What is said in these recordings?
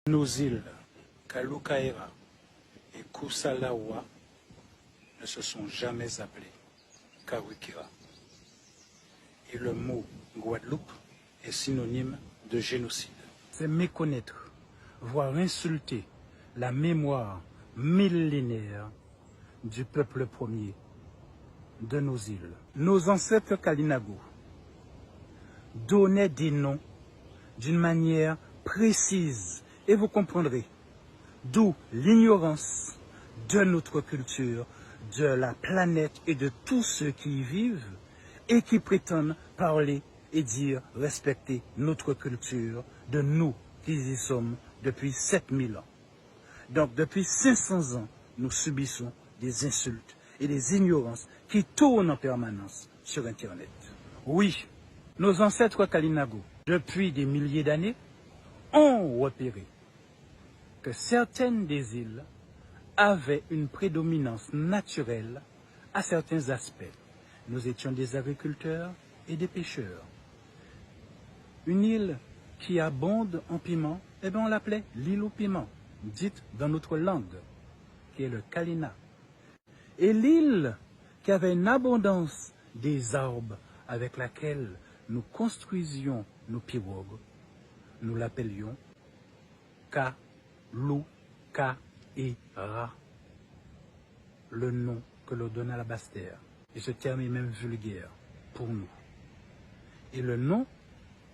Nos îles, Kalukaera et Kusalawa, ne se sont jamais appelées Kawikira. Et le mot Guadeloupe est synonyme de génocide. C'est méconnaître, voire insulter la mémoire millénaire du peuple premier de nos îles. Nos ancêtres Kalinago donnaient des noms d'une manière précise et vous comprendrez d'où l'ignorance de notre culture, de la planète et de tous ceux qui y vivent et qui prétendent parler et dire respecter notre culture de nous qui y sommes depuis 7000 ans. Donc depuis 500 ans, nous subissons des insultes et des ignorances qui tournent en permanence sur Internet. Oui, nos ancêtres Kalinago, depuis des milliers d'années, ont repéré que certaines des îles avaient une prédominance naturelle à certains aspects. Nous étions des agriculteurs et des pêcheurs. Une île qui abonde en piment, eh bien on l'appelait l'île au piment, dite dans notre langue, qui est le Kalina. Et l'île qui avait une abondance des arbres avec laquelle nous construisions nos pirogues, nous l'appelions Kalukaera, le nom que l'on donne à la Basse-Terre. Et ce terme est même vulgaire pour nous. Et le nom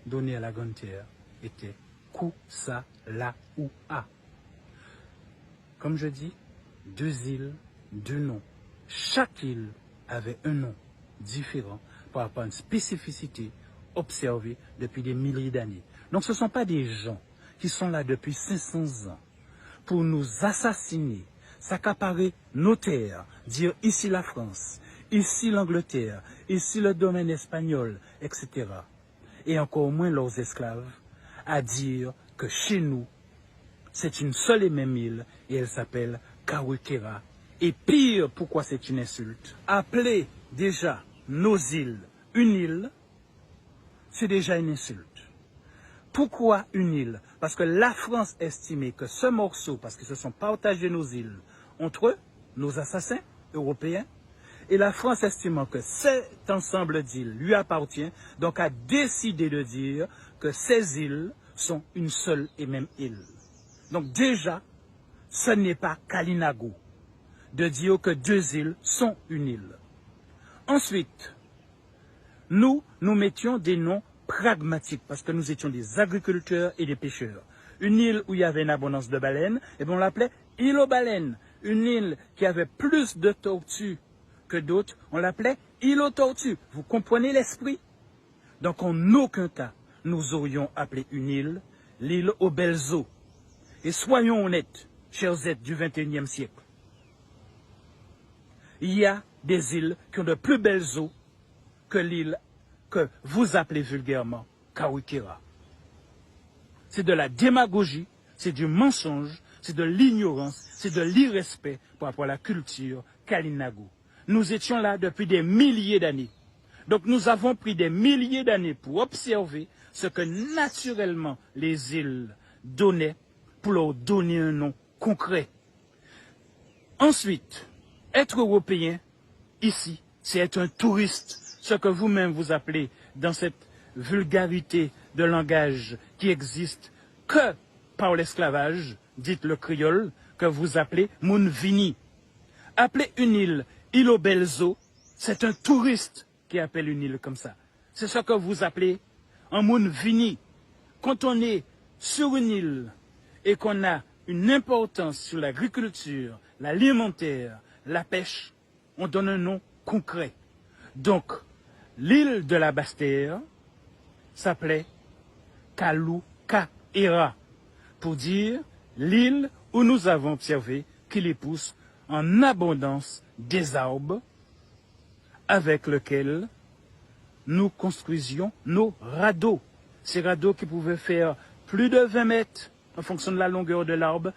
donné à la Grande Terre était Kusalawa. Comme je dis, 2 îles, 2 noms. Chaque île avait un nom différent par rapport à une spécificité observée depuis des milliers d'années. Donc ce ne sont pas des gens qui sont là depuis 500 ans pour nous assassiner, s'accaparer nos terres, dire ici la France, ici l'Angleterre, ici le domaine espagnol, etc. Et encore moins leurs esclaves, à dire que chez nous, c'est une seule et même île et elle s'appelle Kawikira. Et pire, pourquoi c'est une insulte? Appeler déjà nos îles une île, c'est déjà une insulte. Pourquoi une île? Parce que la France estimait que ce morceau, parce qu'ils se sont partagés nos îles entre eux, nos assassins européens, et la France estimant que cet ensemble d'îles lui appartient, donc a décidé de dire que ces îles sont une seule et même île. Donc déjà, ce n'est pas Kalinago de dire que 2 îles sont une île. Ensuite, nous mettions des noms pragmatiques parce que nous étions des agriculteurs et des pêcheurs. Une île où il y avait une abondance de baleines, et bien on l'appelait île aux baleines. Une île qui avait plus de tortues que d'autres, on l'appelait île aux tortues. Vous comprenez l'esprit? Donc en aucun cas, nous aurions appelé une île l'île aux belles eaux. Et soyons honnêtes, chers êtres du XXIe siècle, il y a des îles qui ont de plus belles eaux que l'île que vous appelez vulgairement Kawikira. C'est de la démagogie, c'est du mensonge, c'est de l'ignorance, c'est de l'irrespect par rapport à la culture Kalinago. Nous étions là depuis des milliers d'années. Donc nous avons pris des milliers d'années pour observer ce que naturellement les îles donnaient pour leur donner un nom concret. Ensuite, être européen, ici, c'est être un touriste, ce que vous-même vous appelez dans cette vulgarité de langage qui existe que par l'esclavage, dites le créole, que vous appelez Mounvini. Appeler une île île aux belles eaux, c'est un touriste qui appelle une île comme ça. C'est ce que vous appelez un Mounvini. Quand on est sur une île et qu'on a une importance sur l'agriculture, l'alimentaire, la pêche, on donne un nom concret. Donc, l'île de la Basse-Terre s'appelait Kalukaera, pour dire l'île où nous avons observé qu'il y pousse en abondance des arbres avec lesquels nous construisions nos radeaux. Ces radeaux qui pouvaient faire plus de 20 mètres en fonction de la longueur de l'arbre,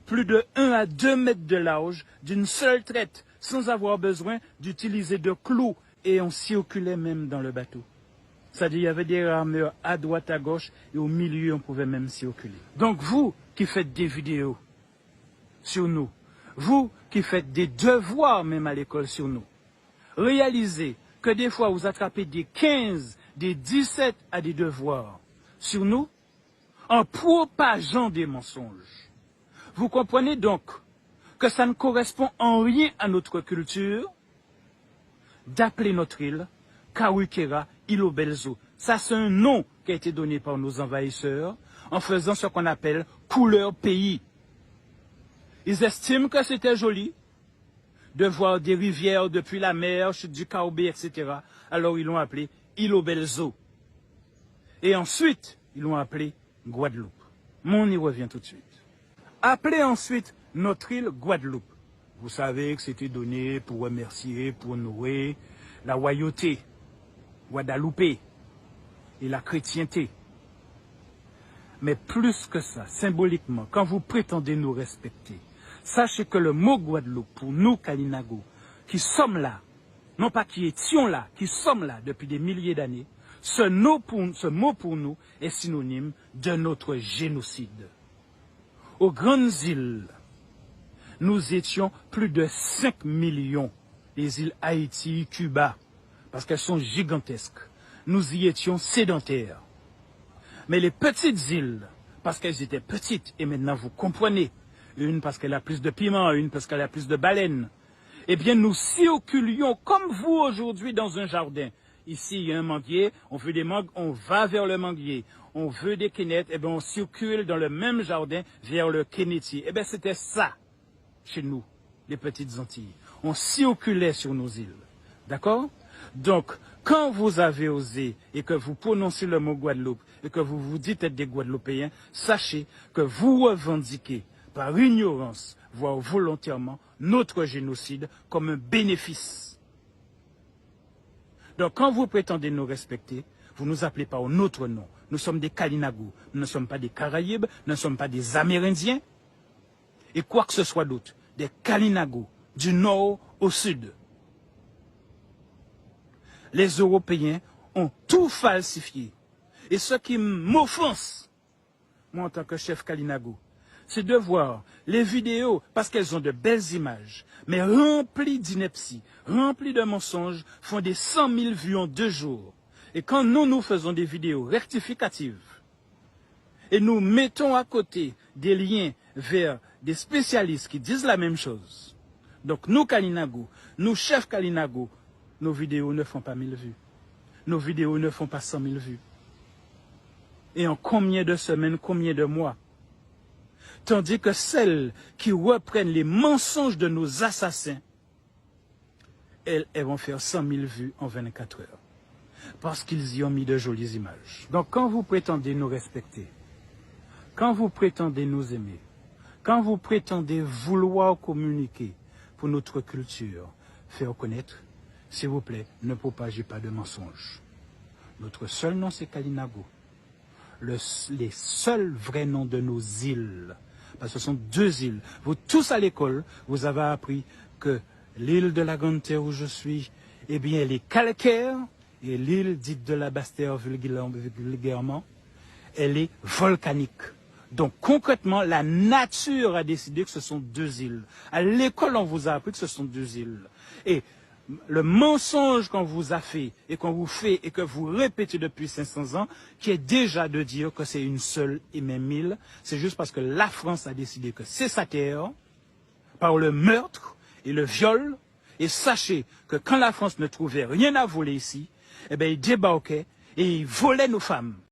plus de 1 à 2 mètres de large d'une seule traite, sans avoir besoin d'utiliser de clous, et on circulait même dans le bateau. C'est-à-dire, il y avait des rameurs à droite, à gauche, et au milieu, on pouvait même circuler. Donc, vous qui faites des vidéos sur nous, vous qui faites des devoirs même à l'école sur nous, réalisez que des fois, vous attrapez des 15, des 17 à des devoirs sur nous, en propageant des mensonges. Vous comprenez donc que ça ne correspond en rien à notre culture d'appeler notre île Kawikera Ilobelzo. Ça, c'est un nom qui a été donné par nos envahisseurs en faisant ce qu'on appelle couleur pays. Ils estiment que c'était joli de voir des rivières depuis la mer, chute du Kaobé, etc. Alors ils l'ont appelé Ilobelzo. Et ensuite, ils l'ont appelé Guadeloupe. Mais on y revient tout de suite. Appelez ensuite notre île Guadeloupe. Vous savez que c'était donné pour remercier, pour honorer la royauté, Guadeloupe et la chrétienté. Mais plus que ça, symboliquement, quand vous prétendez nous respecter, sachez que le mot Guadeloupe, pour nous, Kalinago, qui sommes là, non pas qui étions là, qui sommes là depuis des milliers d'années, ce mot pour nous est synonyme de notre génocide. Aux grandes îles, nous étions plus de 5 millions, les îles Haïti, Cuba, parce qu'elles sont gigantesques. Nous y étions sédentaires. Mais les petites îles, parce qu'elles étaient petites, et maintenant vous comprenez, une parce qu'elle a plus de piment, une parce qu'elle a plus de baleines, eh bien nous circulions comme vous aujourd'hui dans un jardin. Ici, il y a un manguier, on veut des mangues, on va vers le manguier. On veut des quénettes, eh bien on circule dans le même jardin vers le quénetier. Eh bien c'était ça, chez nous, les petites Antilles. On circulait sur nos îles. D'accord? Donc, quand vous avez osé et que vous prononcez le mot Guadeloupe et que vous vous dites être des Guadeloupéens, sachez que vous revendiquez par ignorance, voire volontairement, notre génocide comme un bénéfice. Donc, quand vous prétendez nous respecter, vous nous appelez par un autre nom. Nous sommes des Kalinago. Nous ne sommes pas des Caraïbes, nous ne sommes pas des Amérindiens. Et quoi que ce soit d'autre, des Kalinago, du nord au sud. Les Européens ont tout falsifié. Et ce qui m'offense, moi en tant que chef Kalinago, c'est de voir les vidéos, parce qu'elles ont de belles images, mais remplies d'inepties, remplies de mensonges, font des 100 000 vues en 2 jours. Et quand nous faisons des vidéos rectificatives, et nous mettons à côté des liens vers des spécialistes qui disent la même chose, donc nous Kalinago, nous chefs Kalinago, nos vidéos ne font pas 1000 vues. Nos vidéos ne font pas 100 000 vues. Et en combien de semaines, combien de mois? Tandis que celles qui reprennent les mensonges de nos assassins, elles vont faire 100 000 vues en 24 heures. Parce qu'ils y ont mis de jolies images. Donc quand vous prétendez nous respecter, quand vous prétendez nous aimer, quand vous prétendez vouloir communiquer pour notre culture, faire connaître, s'il vous plaît, ne propagez pas de mensonges. Notre seul nom, c'est Kalinago. Les seuls vrais noms de nos îles, parce que ce sont 2 îles. Vous tous à l'école, vous avez appris que l'île de la Grande Terre où je suis, eh bien, elle est calcaire, et l'île dite de la Basse-Terre vulgairement, elle est volcanique. Donc concrètement, la nature a décidé que ce sont 2 îles. À l'école, on vous a appris que ce sont 2 îles. Et le mensonge qu'on vous a fait et qu'on vous fait et que vous répétez depuis 500 ans, qui est déjà de dire que c'est une seule et même île, c'est juste parce que la France a décidé que c'est sa terre, par le meurtre et le viol. Et sachez que quand la France ne trouvait rien à voler ici, eh bien, il débarquait et il volait nos femmes.